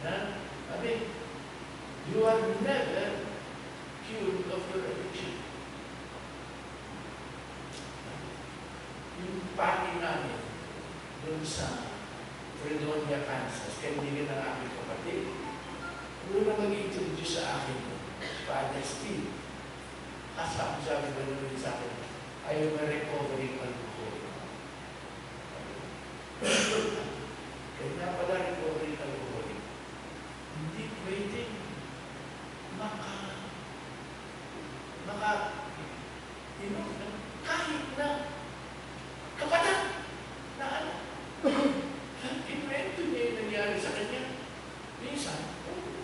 Na, I mean, you are never cured of your addiction. Yung party namin, doon sa Fredonia, Kansas, kaibigan ng aming kapatid, muna mag-introduce sa akin, Father Steve. Sabi ba naman sa akin, I am a recovering alcoholic. Kaya pala recovering alcoholic. Hindi pwede kahit na kapatid na ano. Inuwento niya yung nangyari sa kanya. Minsan,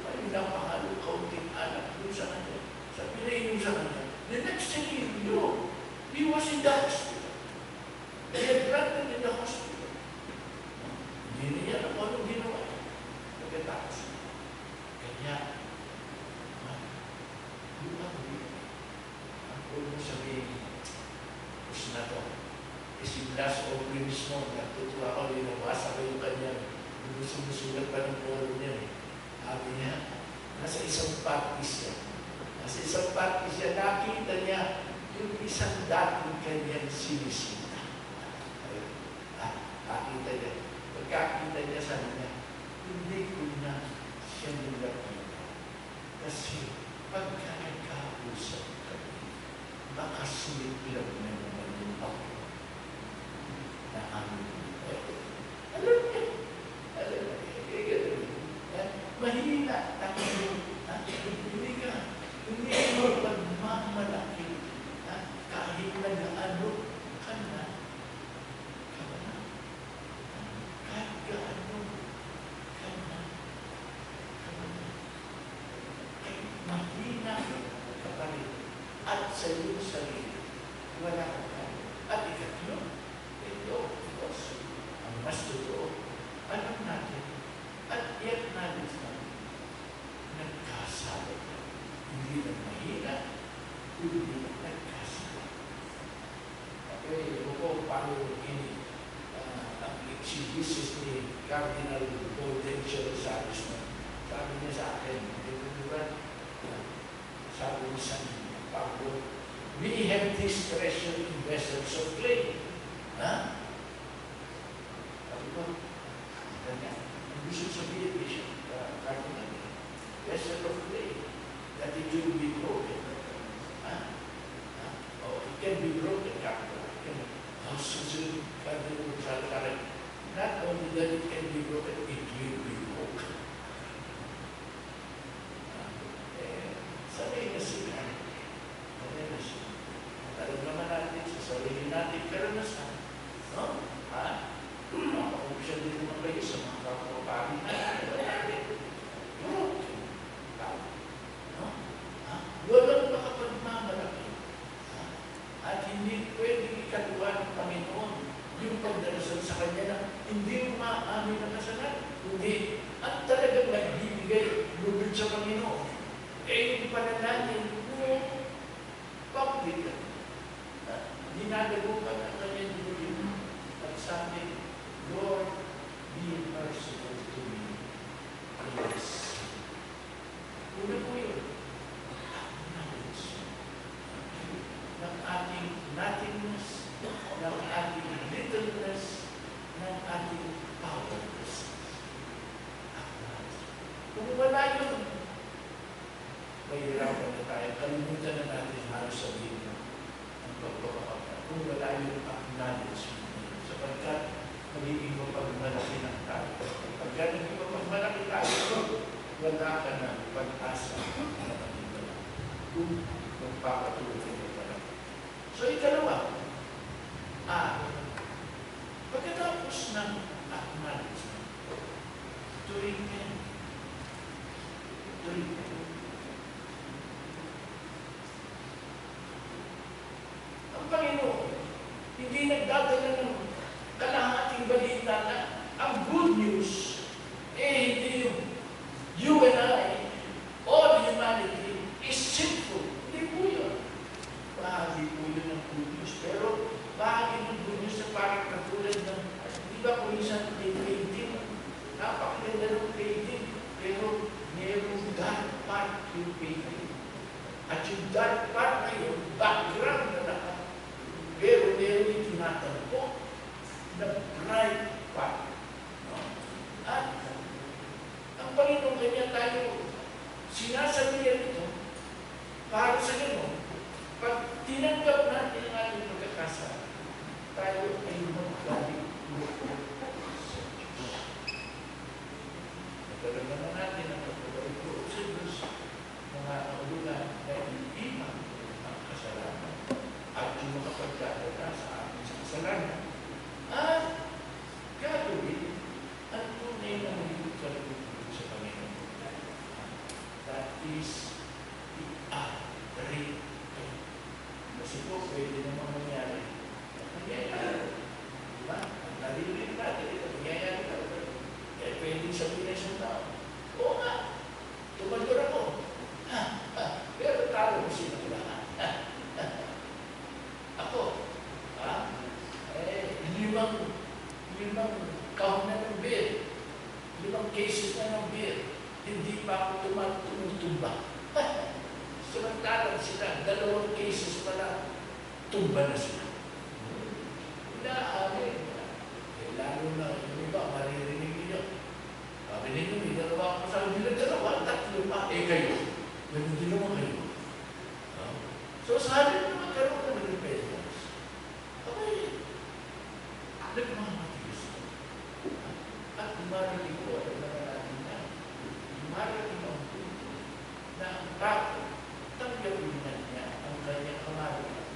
may napakalo kaunting anak doon sa kanya. Sa pinainom sa kanya. The next thing you know, he was in the hospital. They had planted in the hospital. Hindi niya alam kung anong ginawa niya. Pagkatapos. Kanya, yung ang puno sabihin, tapos na to. Si Blas o mismo, natutuwa ako, linabasa ko yung kanya, sumusulat pa ng polo niya. Sabi niya, nasa isang party siya. Nakita niya yung isang dating kanyang sinisita. Nakita niya. Pagkakita niya sa kanya, hindi ko na siya nilakita. Kasi pagka nagkausap kami, makasulit lang na naman yung ako. Alam niya. Mahina tayo. Hindi mo pagmamalaki. Kahit na gaano ka na. Kahit gaano ka na. Mahina ka pa rin. At sa iyong sarili, wala ka pa. At ikatlo, ito, ang mas totoo, alam natin, at iyak natin sa nagkasala ka. Hindi na mahina, hindi na nagkasala. Okay, ako paano ini ang exegesis ni Cardinal Gaudenzio Rosales. Sabi niya sa akin, sabi niya sa Pablo, we have this treasure in vessels of clay. Ha? Sabi ko, ganyan. Ang gusto sabihin, Bishop, Cardinal, vessel of clay, that it will be broken. Oh, it can be broken, Cardinal. Not only that it can be broken, it will be broken. Sabi na siya, alam naman natin sa sarili natin, pero nasa, no? Makakumpisa din naman kayo sa mga kapapari natin. Walang makapagmamalaki. At hindi pwedeng ikatuwa ng Panginoon yung pagdarasal sa Kanya na hindi mo maamin ang kasalanan. Hindi. At talagang nagbibigay lubid sa Panginoon. Yung panananin mo, public. Dinadagupan ang Kanyang lubid. At sabi, Lord, be merciful to me. Yes. Una po yun. Ng ating nothingness, ng ating littleness, ng ating powerlessness. Kung wala yun, mahirapan na tayo. Kalimutan na natin halos sabihin ang pagpapakapag. Kung wala yung acknowledgement, sapagkat magiging mapagmalaki ng tayo. Pagka naging mapagmalaki tayo, wala ka na pag-asa na magiging kung magpapatuloy ka na. So, ikalawa, pagkatapos ng acknowledgement, to repent. Ang Panginoon, hindi nagdadala ng kalahating balita na ang good news, hindi yung you and I, all humanity is sinful. Hindi po yun. Bahagi po yun ng good news. Pero bahagi ng good news na parang katulad ng, di ba kung isang painting, napakaganda ng painting. that part na yun, background na lahat. Pero meron yung tinatanong na bright part. No? At ang Panginoon kanya tayo sinasabihan ito para sa gano'n. Pag tinanggap natin ang ating pagkakasala, tayo ay magbalik loob sa Diyos. Nagkaroon natin ang magbalik loob sa Diyos, mga kaulugan na iiwan ang kasalanan at yung makapagdadala sa ating kasalanan. At gagawin ang tunay na magiging kalugod sa Panginoon. That is i-read. Kasi po, pwede naman mangyari. Nangyayari. Diba? Ang naririnig natin ito, nangyayari ka. Kaya pwede sabihin na isang tao, oo nga, tumalor ako. Pero talo mo silang lahat. Ako, limang kahon na ng beer, 5 cases na ng beer, hindi pa ako tumutumba. Samantalang sila, 2 cases pa lang, tumba na sila. Inaamin. Lalo na, yung iba, maririnig niyo. Sabi ninyo, may 2 ako sa bilang 2, 3 pa. Kayo. Ganun din naman kayo. So, sabi nyo magkaroon na ng repentance. Okay. Nagmamatigas. At dumarating ko, alam na natin na, dumarating ang punto na ang tao, tanggapin na niya ang kanyang kamalian.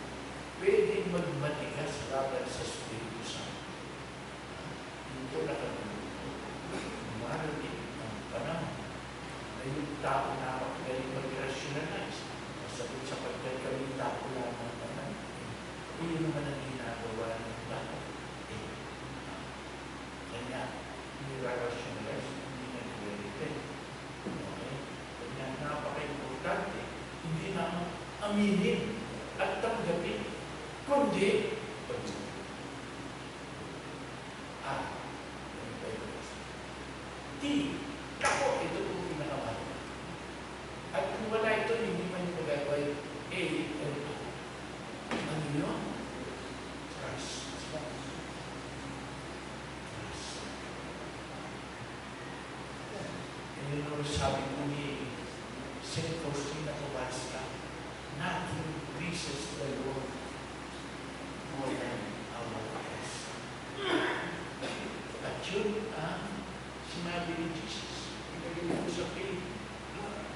Pwede magmatigas laban sa Espiritu Santo. Dito na kami. Dumarating ang panahon na yung tao na magaling mag-rationalize. Sabi sa pagkakaling tao lamang naman, yun naman ang ginagawa ng tao. Kanya, nira-rationalize, hindi na nag-repent. Okay? Kanya, napaka-importante, hindi naman aminin at tanggapin, kundi pag-ibig. Kako, ito po pinakamahal. At kung wala ito, hindi man yung magagawa yung A and O. Ano yun? Trust. And yun sabi ko ni St. Faustina Kowalska, nothing pleases the Lord more than our trust. At yun ang sinabi ni Jesus. Ibigay ko sa faith,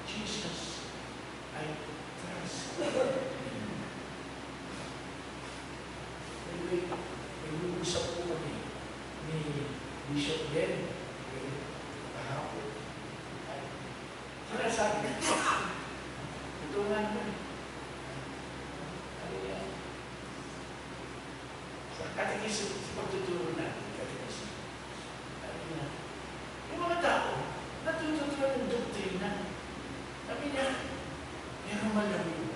Jesus, I trust you. Anyway, nag-uusap po kami ni Bishop Ben kahapon. Sinasabi niya, ito nga naman. Ano yan? Sa katikisip, sa pagtuturo natin, katikisip. Ano yan? Yung mga tao, natututuan ng doktrina. Sabi niya, meron malamig.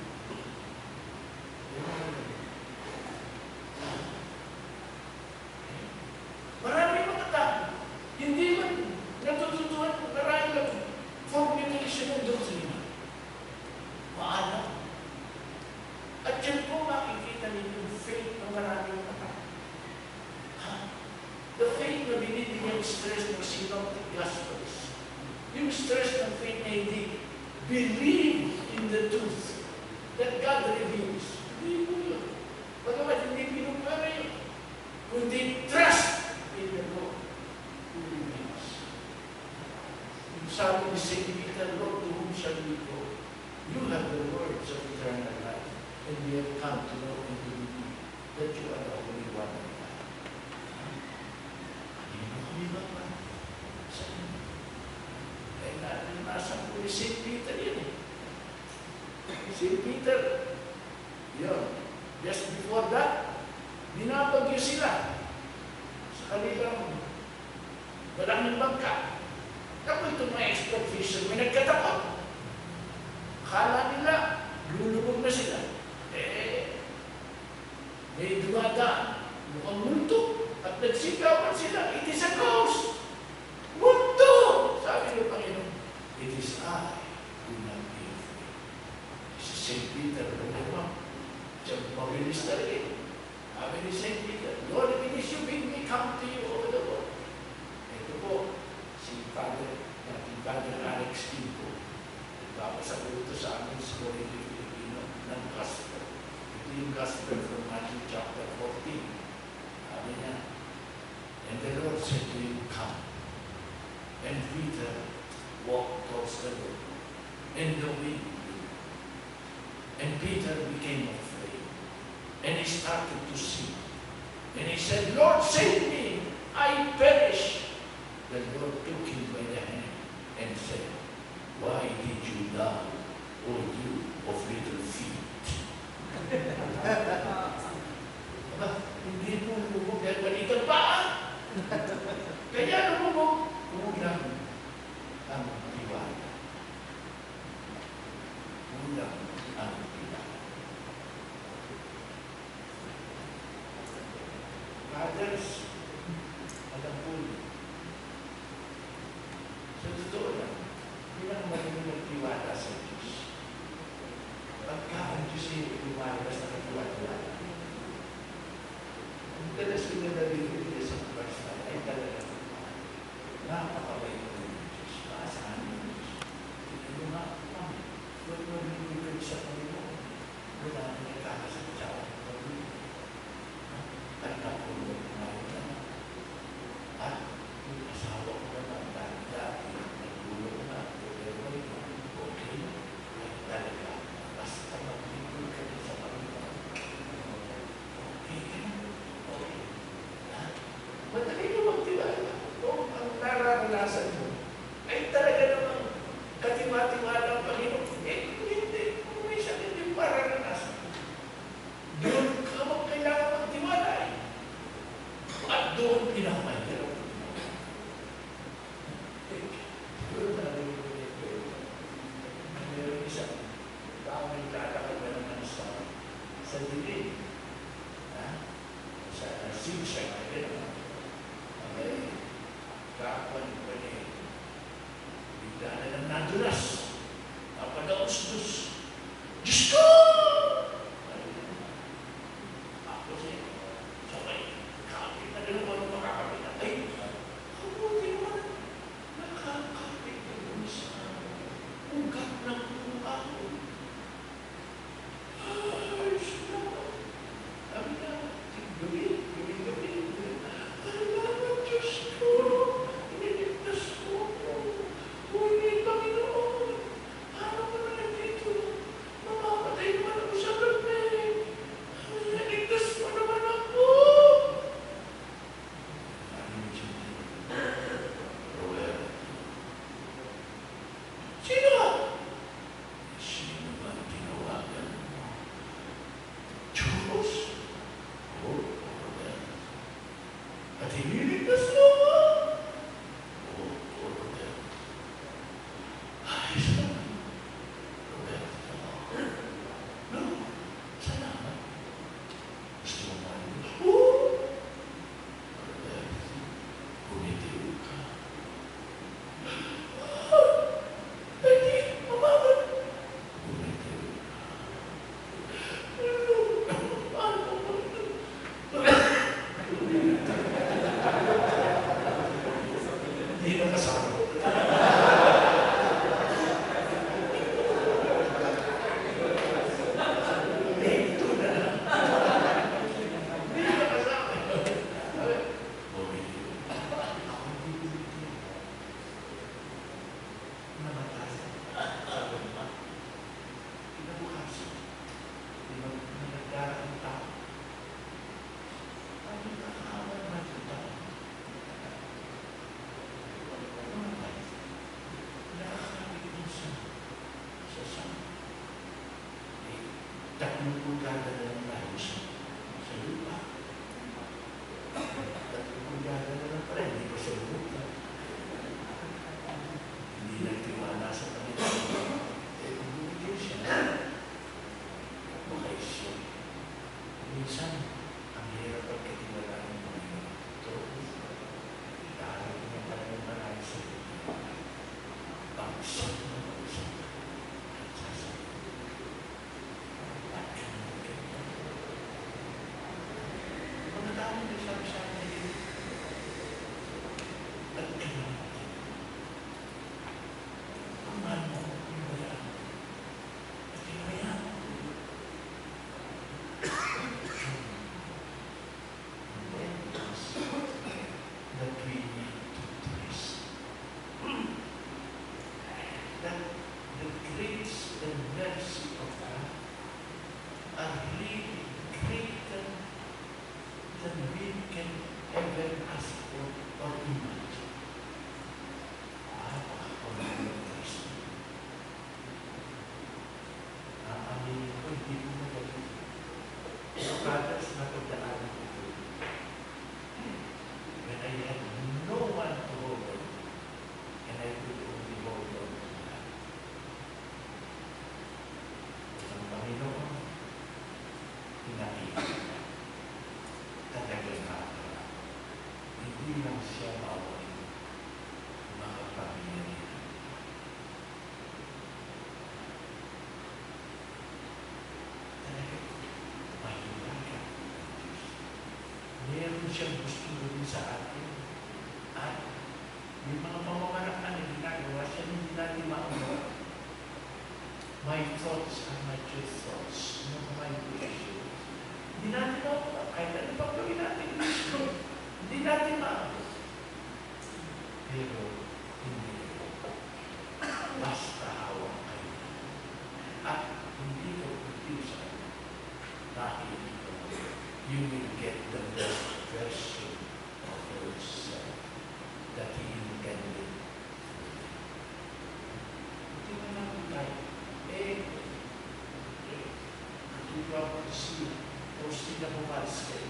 Marami mga tao, hindi man natututuan, marami lang formulation ng doktrina. Maalam. At yan po makikita ninyo yung faith ng maraming mga tao. The faith na binibigyan stress ng synoptic gospels. Yung stress ng faith na hindi believe in the truth that God reveals. Hindi po yun. Bagamat hindi pinupara yun. Kundi trust in the Lord who reveals. Yung sabi ni St. Peter, Lord, to whom shall we go? You have the words of eternal life, and we have come to know and to believe that you are the only one of God. Hindi mo kami ba pa? Sa inyo. Kaya nasa po ni St. Peter yun eh. St. Peter, yun. Just before that, binabagyo sila sa kanilang maraming bangka. Tapos itong mga expert fishermen nagkatakot. Akala nila, lulubog na sila. May dumadaan, mukhang multo, at nagsigawan sila. It is a ghost. Multo! Sabi ng Panginoon, it is I who not be afraid. Si St. Peter Brother Alex Tico, nagpapasagot ito sa amin sa Korean Filipino ng gospel. Ito yung gospel from Matthew chapter 14. Sabi niya, and the Lord said to him, come. And Peter walked towards the Lord, and the wind blew. And Peter became afraid, and he started to sink. And he said, Lord, save me, I perish. The Lord took him by the hand and said, why did you doubt, O you of little feet? Hindi mo lumubog dahil maliit ang paa. Kaya lumubog. Kulang ang tiwala. Kulang ang tiwala. Fathers, alam po niyo, sa totoo lang, hindi lang magaling magtiwala sa Diyos. Pagka ang Diyos ay lumalabas na katiwala, ang dalas ko na nabibigay sa verse ay talaga napakabay ko ng Diyos. Maasahan ng Diyos. Hindi mo nga, huwag mo binibigay sa Panginoon. Wala na nagkakasatsaw ng Panginoon. At nakulong ngayon na. At yung asawa ko naman dati, nagulong na, pero ito, okay, ay talaga, basta magbibigay ka din sa Panginoon. Okay, okay. Madali nyo magtiwala. Kung ang nararanasan mo ay talaga namang katiwa-tiwala ang Panginoon, hindi. Kung may sakit yung mararanasan, doon ka kailangan magtiwala eh. At doon pinakamayroon. Doon na rin mayroon isa. Baka may lalakad ka naman sa dilim. Sa sigsag na gano'n. Okay. Kapan pa niya. Bigla na lang nadulas. Napadaos-dos. Diyos ko! Ako siya. Sabay. Kapit na gano'n ano makakapit na. Ay, kabuti naman. Nakakapit na gano'n sa ugat ng mukha ko. Ay, siya. Sabi na, gabi. Salamat, Diyos ko. Iniligtas mo ko. Ngunit, Panginoon, paano ko na nandito? that the grace and mercy of God are really greater than we can ever ask for or imagine. Pakakawalan ng Kristo. Aaminin ko, hindi ko magaling. Pero brothers, napagdaanan ko ito. When I had no one to hold on, and I could only hold on to God. Ang Panginoon, pinakita niya. Talagang nakakala. Hindi lang siya mawawin. Makapamilya. Talagang mahirapan. Meron siyang gusto gawin sa atin. At may mga pamamaraan na ginagawa siya hindi natin maunawa. My thoughts are not your thoughts, not my wishes. Hindi natin maunawa. Kahit ano pang gawin natin gusto, hindi natin maabot. Pero hindi. Basta hawak kayo. At hindi ka pagdiw sa kanya. Nakikita mo. You will get the best version of yourself that He intended. Hindi mo naman tayo. Katuwa ko si Faustina bukas kayo.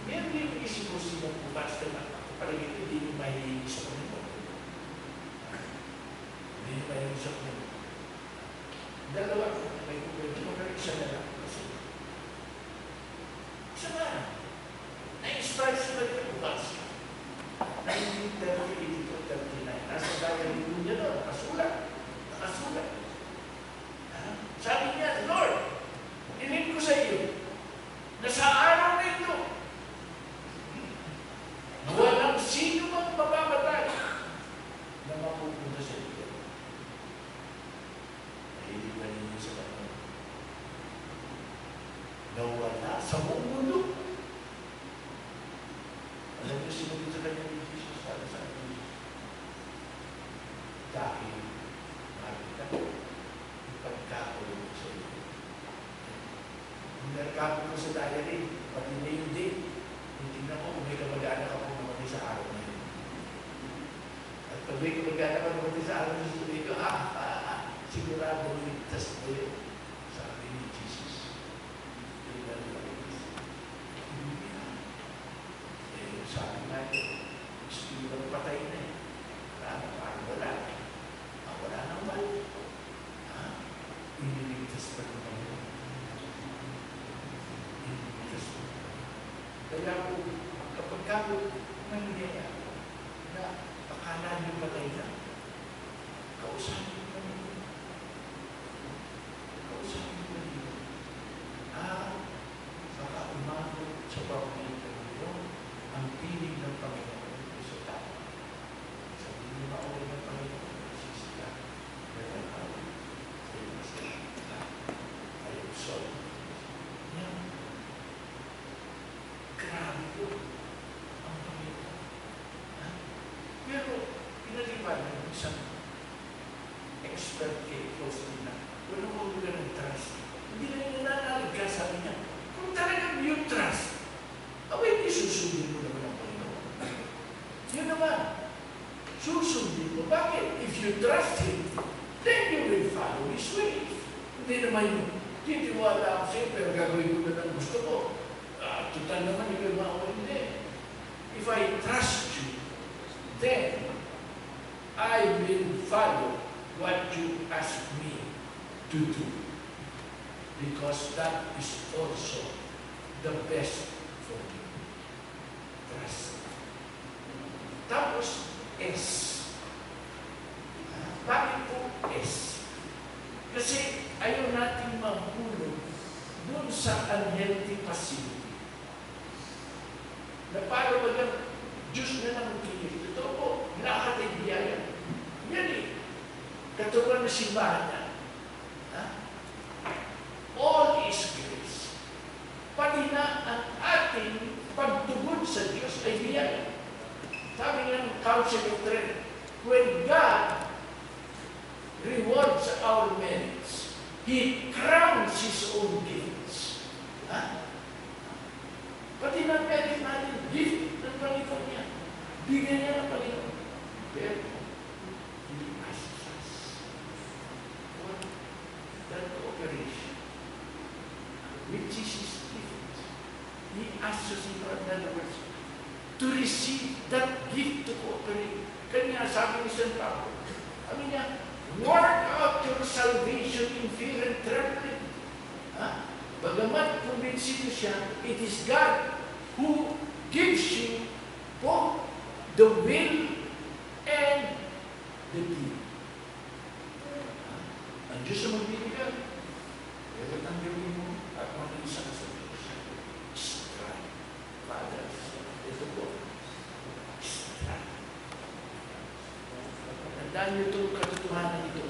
Meron yung isip ko siya bukas kayo na parang hindi nyo mahihingi sa Panginoon. Hindi nyo mahihingi sa Panginoon. Dalawa ko na may kukwento ko na isa na lang. Isa na. Na-inspire sila rin bukas ka. 1930, 1939. Nasa daya nito niya doon. Nakasulat. Nakasulat. Sabi niya, Lord, inig ko sa iyo na sa araw na ito, walang sino mang mababatay na mapupunta sa iyo. Nahilig ba ninyo sa Panginoon? Nawala sa buong mundo. Alam niyo, sinunod sa kanya ni Jesus para sa atin. Dahil makita ipagkakulong sa iyo. Yung nagkapit ko sa diary, pati na yung day, tingnan ko kung may kamag-anak ako namatay sa araw na yun. At pag may kamag-anak ako namatay sa araw na yun, sabi ko, sigurado ligtas na yun. Sabi ni Jesus. Tingnan mo lang. Hindi na. Sabi nga yun, gusto yung patay na eh. Parang wala. Wala nang balik. Iniligtas pa naman yun. Iniligtas pa. Kaya po, kapag ako nangyayari na akala niyo patay na, kausapin mo yun. Kausapin mo yun. Baka umabot sa pamilya mo ang piling ng Panginoon sa tao. Sabi niyo mauli ng Panginoon, sisila. Kaya ako, I am sorry. Yan. Grabe po ang Panginoon. Pero, pinaliwanag ng isang expert kay Faustina, walang mahulugan ng trust. Hindi na yung nananalig ka, sabi niya, kung talagang yung trust, away, susundin mo naman ang Panginoon. Yun naman, susundin mo. Bakit? If you trust Him, then you will follow His ways. Hindi naman yung titiwala ako sa'yo, pero gagawin ko na ng gusto ko. Tutal naman yung iba ako, hindi. If I trust you, then I will follow what you ask me to do. Because that is also the best for me. Trust. Tapos, S. Bakit po S? Kasi ayaw natin mahulog dun sa unhealthy passivity. Na para bagang Diyos na lang kinig. Ito po, lahat ay biyaya. Yan eh. Katulad na simbahan niya. All is grace. Pati na ang ating pagtugod sa Diyos ay biyaya. Sabi ng Council of Trent, when God rewards our merits, He crowns His own gifts. Ha? Pati ng merit natin, gift ng Panginoon niya. Bigyan niya ng Panginoon. Pero, He asks us for that cooperation, which is His gift. He asks us, in other words, to receive that gift to cooperate. Kanya sabi ni St. Pablo, sabi niya, work out your salvation in fear and trembling. Ha? Bagamat kumbinsido siya, it is God who gives you both the will and the deed. Ang Diyos ang magbibigay. Pero ang gawin mo at mag-isa ka sa Diyos. Strive. Father, ito po. Strive. Tandaan niyo itong katotohanan ito.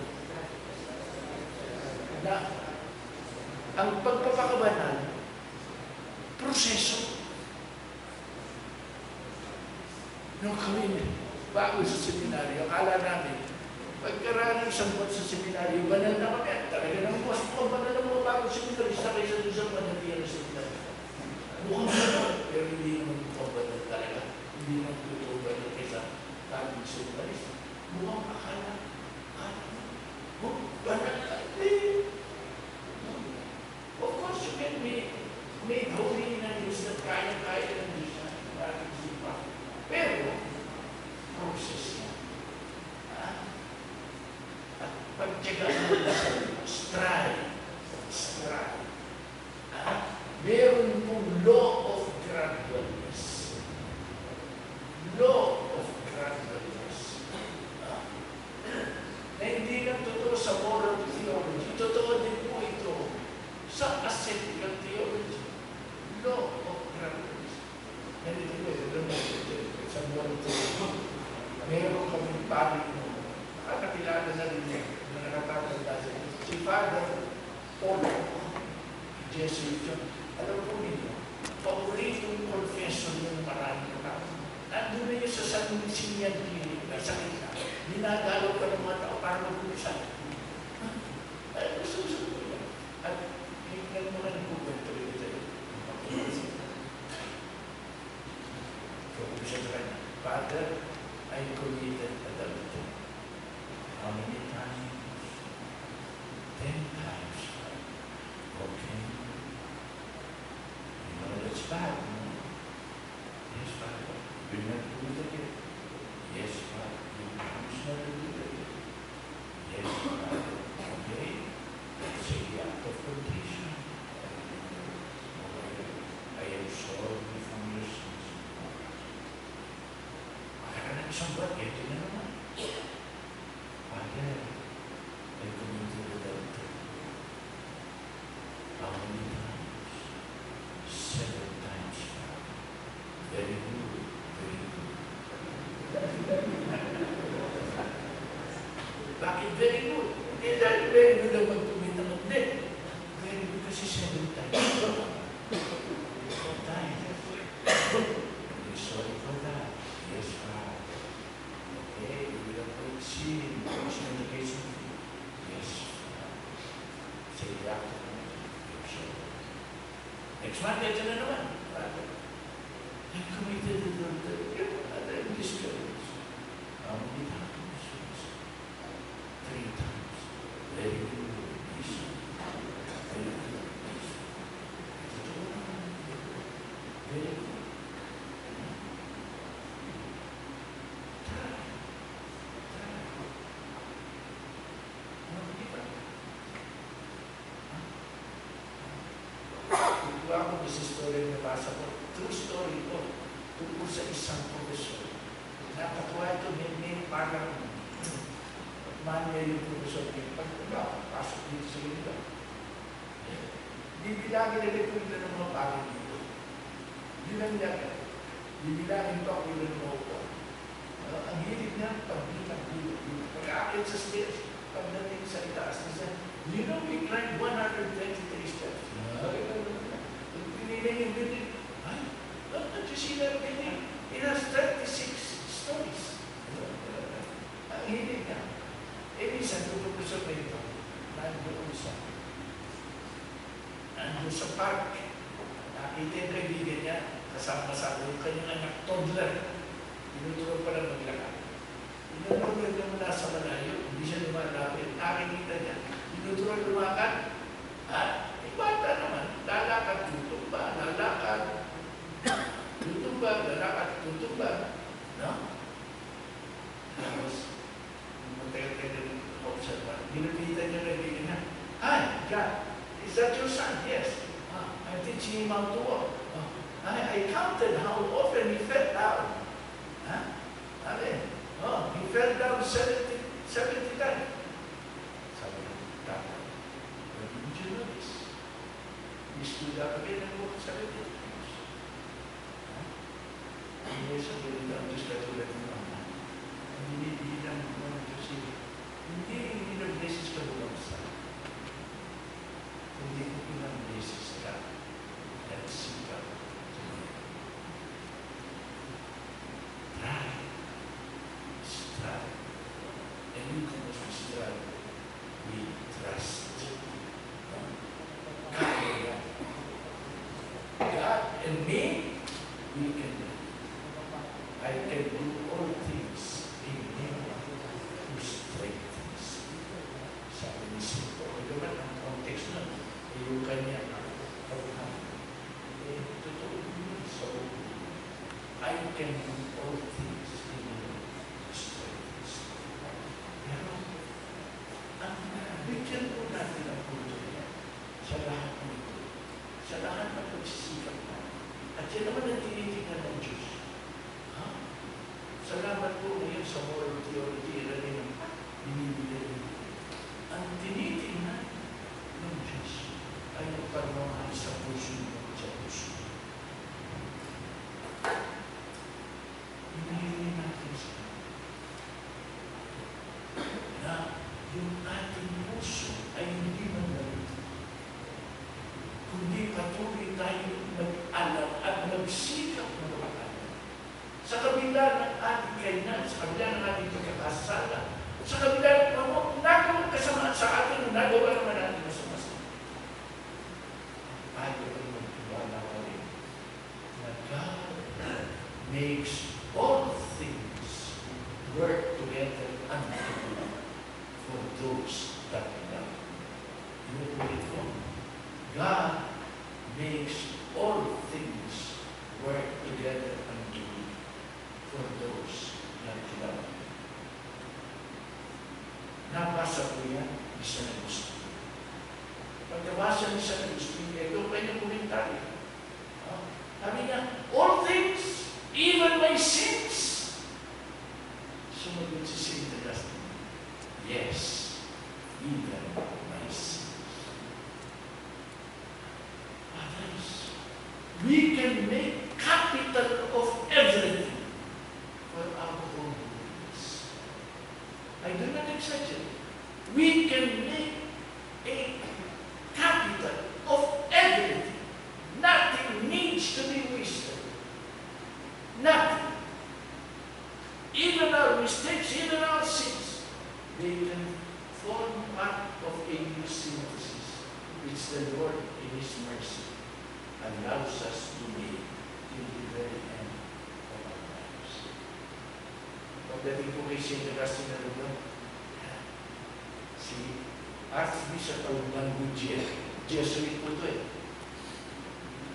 Na ang pagpapakabanal, proseso. Nung kami bago sa seminaryo, akala namin, pagkaraan ng isang buwan sa seminaryo, banal na kami. Talaga naman, mas mukhang banal na mga bago seminarista kaysa doon sa banalian ng seminaryo. Mukhang banal, pero hindi naman mukhang banal talaga. Hindi naman totoo banal kaysa bagong seminarista. Mukhang akala, banal na. Of course, you can be made holy in a news that kaya-kaya ng Diyos na ating sipa. Pero, process yan. At pagtyagaan mo na sa strive. Meron pong law of gradualness. Law of gradualness. Na hindi lang totoo sa moral theology. Totoo din po ito sa ascetical theology. Law of gradualness. Ganito po, sa moral theology. Meron kaming pari mo. Nakakilala na rin niya na nakatapos si Father Paul Jesuit yun. Alam po ninyo, paboritong confession ng maraming tao. Nandun na yun sa San Lucian Clinic na sakit na. Dinadalaw ka ng mga tao para mag-uusap. Ay, gusto ko yan. At hinggan mo na ng Google tuloy ito yun. Pag-uusap ka na, Father, I committed adultery. How many times? 10 times. Okay. You know, that's bad. No? Yes, Father. Will not do it again. Yes, Father. You promise not to do it again. Yes, Father. Okay. Say the act of condition. Okay. I am sorry from your sins. Makakarang isang buwan, ito na naman. Father, I committed adultery. How many times? 7 times. Very good. Very good. Bakit very good? Hindi dahil very good ang mag-commit ng hindi. Very good kasi 7 times. 4 times. I'm sorry for that. Yes, Father. Okay, we will avoid sin. Yes, Father. Say that. Next month, ito na naman. I'm committed to the I'm discouraged. How many times? 3 times. Very good. Very good. Very good. Ako sa story na nabasa ko, true story ko, tungkol sa isang professor. Nakatuwa ito, may parang manya yung professor niya. Pag pasok dito sa ganito. Bibilangin na rin ito ng mga bagay dito. Bilang niya, bibilangin pa kung ilan mo ko. Ang hilig niya, pagbilang dito. Pag-aakit sa stairs, pagdating sa itaas, you know, we climbed 123 steps. Pinili yung building. Ay, don't you see that building? It has 36 stories. hilig niya. Eh, minsan, tutupusok na ito, nandoon sa park. Nakita yung kaibigan niya, kasama-kasama yung kanyang anak, toddler. Tinutulog pa lang maglakad. Tinutulog niya mula sa malayo, hindi siya lumalapit. Nakikita niya, tinutulog lumakad. Bata naman, lalakad, tutumba, lalakad. Tutumba, lalakad, tutumba. No? Tapos, matagal-tagal observa. Nilapitan niya kaibigan niya. Hi, God, is that your son? Yes. I'm teaching him how to walk. I counted how often he fell down. He fell down 70 times. Sabi ko, Tata, why didn't you know this? He stood up again and walked 70 times. Hindi sa tulad ang Diyos katulad ng Mama. Hindi lang ng Diyos. Hindi ilang beses ka bumagsak. Hindi ko ilang beses ka nagsikap. Try. Strive. And we can also strive. We trust. God and me, we can do. I can do all things in Him who strengthens. Sabi ni Sito, naman ang context nun, yung kanya pagkakas. Totoo yun. So, I can do all things in Him who strengthens. Pero, ang bigyan po natin ang punto niya sa lahat ng ito, sa lahat ng pagsisikap natin. At yan naman ang tinitingnan ng Diyos. Salamat po ngayon sa moral theology na rin ang binibigay. Ang tinitingnan ng Diyos ay ang pagmamahal sa puso mo sa puso. Hinihiling natin sa na yung ating puso ay hindi mandalit. Kundi patuloy tayo mag-alam at magsikap ng makakala. Sa kabila ng ating kainan, sa kabila ng ating pagkakasala, sa kabila ng nagawang kasamaan sa atin, nagawa naman natin masama. Tayo ay magtiwala ka rin na God makes all things work together unto good for those that love. Inuulit ko, God makes all things work together unto good for those that love. Nabasa ko yan, isa na gusto. Pagkabasa ni San Agustin, ito pa yung komentary. Sabi niya, all things, even my sins. Sumagot si Saint Augustine, yes, even my sins. Others, we can make capital of everything for our own goodness. I do not exaggerate. We can make a capital of everything. Nothing needs to be wasted. Nothing. Even our mistakes, even our sins, they can form part of a new synthesis, which the Lord, in His mercy, allows us to make till the very end of our lives. Pagdating po kay St. Augustine na lugar, si Archbishop Aluman Gutierrez, Jesuit po ito eh.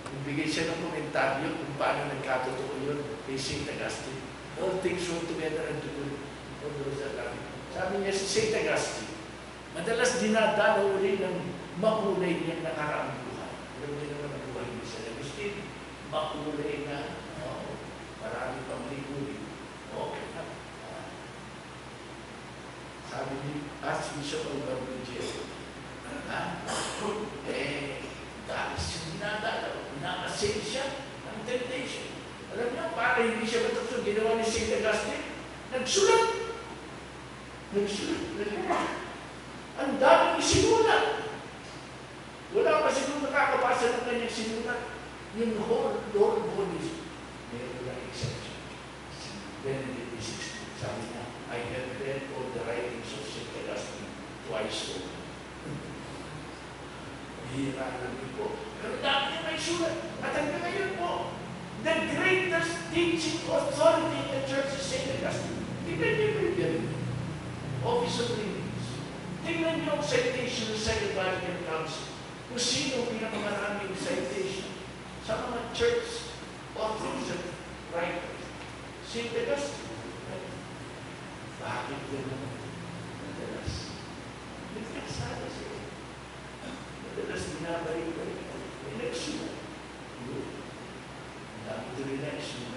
Nagbigay siya ng komentaryo kung paano nagkatotoo yun kay St. Augustine. All things work together and to good for those that love Him. Sabi niya si St. Augustine, madalas dinadalaw rin ng makulay niyang nakaraang buhay. Alam niyo naman ang buhay ni St. Augustine, makulay na, marami pang likulay. Okay na. Sabi ni Archbishop Aluman Gutierrez, dahil siya dinadalaw, nakasave siya ng temptation. Alam niyo, para hindi siya matapos, ginawa ni St. Augustine, nagsulat. Ang daming isinulat. Wala pa siguro nakakabasa ng kanyang sinulat. Yung whole Lord Bodies, meron lang exception. Si Benedict XVI, sabi niya, I have read all the writings of St. Augustine twice over. Bihira lang po. Pero dami niya may sulat. At hanggang ngayon po, the greatest teaching authority in the church is St. Augustine. Tingnan niyo po yan. Office of Readings. Tingnan niyo ang citation ng Second Vatican Council. Kung sino ang pinakamaraming citation sa mga church authors and writers. St. Augustine. Bakit gano'n? Madalas. Nagkasala siya. Madalas binabalik-balik. Election. Ang dami ito election.